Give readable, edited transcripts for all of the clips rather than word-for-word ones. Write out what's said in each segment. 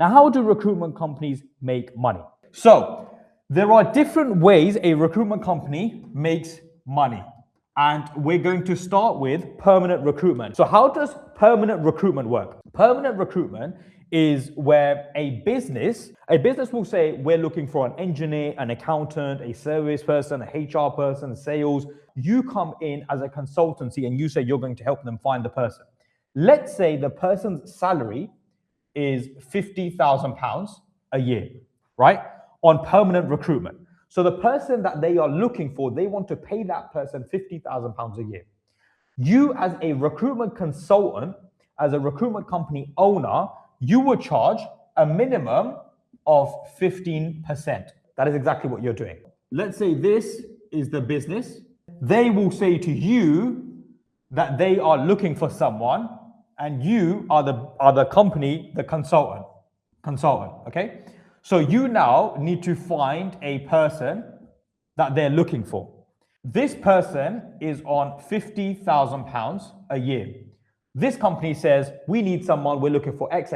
Now, how do recruitment companies make money? So there are different ways a recruitment company makes money. And we're going to start with permanent recruitment. So how does permanent recruitment work? Permanent recruitment is where a business will say, we're looking for an engineer, an accountant, a service person, a HR person, sales. You come in as a consultancy and you say you're going to help them find the person. Let's say the person's salary is £50,000 a year, right? On permanent recruitment. So the person that they are looking for, they want to pay that person £50,000 a year. You as a recruitment consultant, as a recruitment company owner, you would charge a minimum of 15%. That is exactly what you're doing. Let's say this is the business. They will say to you that they are looking for someone and you are the company, the consultant, okay? So you now need to find a person that they're looking for. This person is on £50,000 a year. This company says, we need someone, we're looking for X,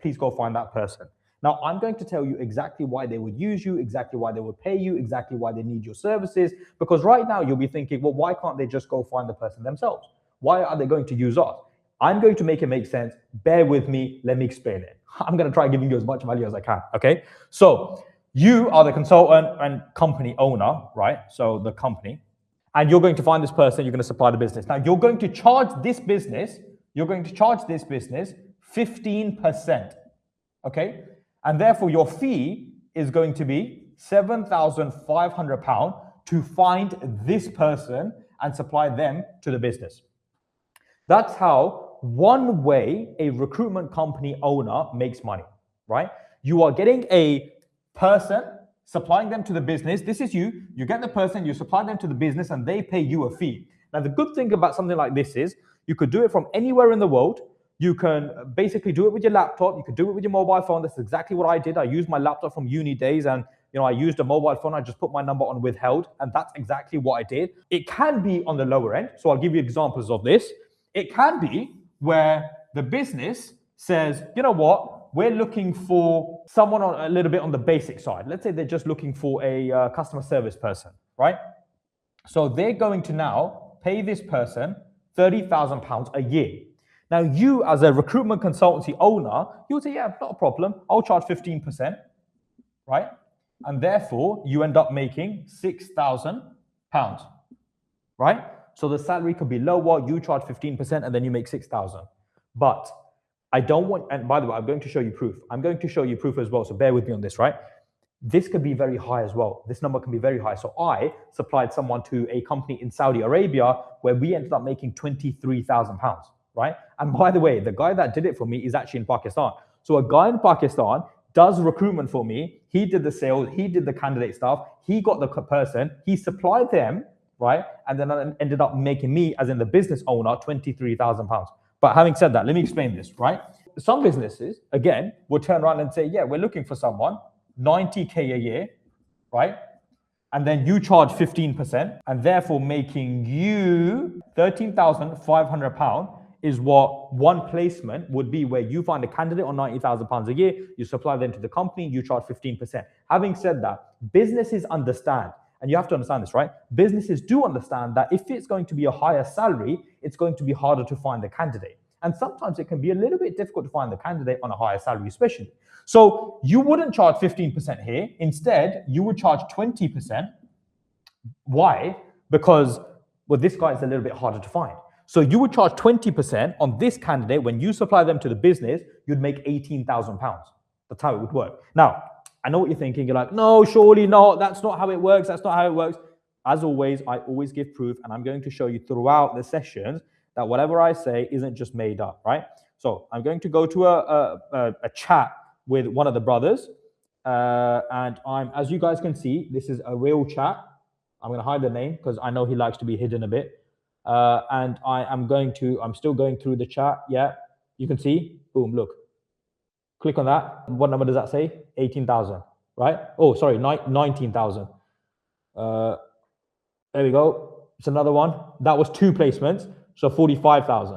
please go find that person. Now, I'm going to tell you exactly why they would use you, exactly why they would pay you, exactly why they need your services, because right now you'll be thinking, well, why can't they just go find the person themselves? Why are they going to use us? I'm going to make it make sense. Bear with me. Let me explain it. I'm going to try giving you as much value as I can. Okay. So you are the consultant and company owner, right? So the company, and you're going to find this person. You're going to supply the business. Now you're going to charge this business. 15%. Okay. And therefore your fee is going to be £7,500 to find this person and supply them to the business. That's how one way a recruitment company owner makes money, right? You are getting a person, supplying them to the business. This is you. You get the person, you supply them to the business, and they pay you a fee. Now, the good thing about something like this is you could do it from anywhere in the world. You can basically do it with your laptop. You could do it with your mobile phone. That's exactly what I did. I used my laptop from uni days, and I used a mobile phone. I just put my number on withheld, and that's exactly what I did. It can be on the lower end. So I'll give you examples of this. It can be where the business says, you know what, we're looking for someone on a little bit on the basic side. Let's say they're just looking for a customer service person, right? So they're going to now pay this person £30,000 a year. Now you as a recruitment consultancy owner, you'll say, yeah, not a problem. I'll charge 15%, right? And therefore you end up making £6,000, right? So the salary could be lower, you charge 15%, and then you make 6,000. But I don't want, and by the way, I'm going to show you proof. I'm going to show you proof as well, so bear with me on this, right? This could be very high as well. This number can be very high. So I supplied someone to a company in Saudi Arabia where we ended up making £23,000, right? And by the way, the guy that did it for me is actually in Pakistan. So a guy in Pakistan does recruitment for me. He did the sales, he did the candidate stuff, he got the person, he supplied them, right? And then I ended up making me, as in the business owner, £23,000. But having said that, let me explain this, right? Some businesses, again, will turn around and say, yeah, we're looking for someone, 90K a year, right? And then you charge 15%, and therefore making you £13,500 is what one placement would be, where you find a candidate on £90,000 a year, you supply them to the company, you charge 15%. Having said that, businesses understand, and you have to understand this, right? Businesses do understand that if it's going to be a higher salary, it's going to be harder to find the candidate. And sometimes it can be a little bit difficult to find the candidate on a higher salary, especially. So you wouldn't charge 15% here. Instead, you would charge 20%. Why? Because, well, this guy is a little bit harder to find. So you would charge 20% on this candidate. When you supply them to the business, you'd make £18,000. That's how it would work. Now, I know what you're thinking. You're like, no, surely not. That's not how it works. That's not how it works. As always, I always give proof, and I'm going to show you throughout the sessions that whatever I say isn't just made up, right? So I'm going to go to a chat with one of the brothers, and as you guys can see, this is a real chat. I'm going to hide the name because I know he likes to be hidden a bit. And I'm still going through the chat. Yeah, you can see, boom, look. Click on that. What number does that say? 18,000, right? Oh, sorry, 19,000. There we go. It's another one. That was 2 placements, so 45,000.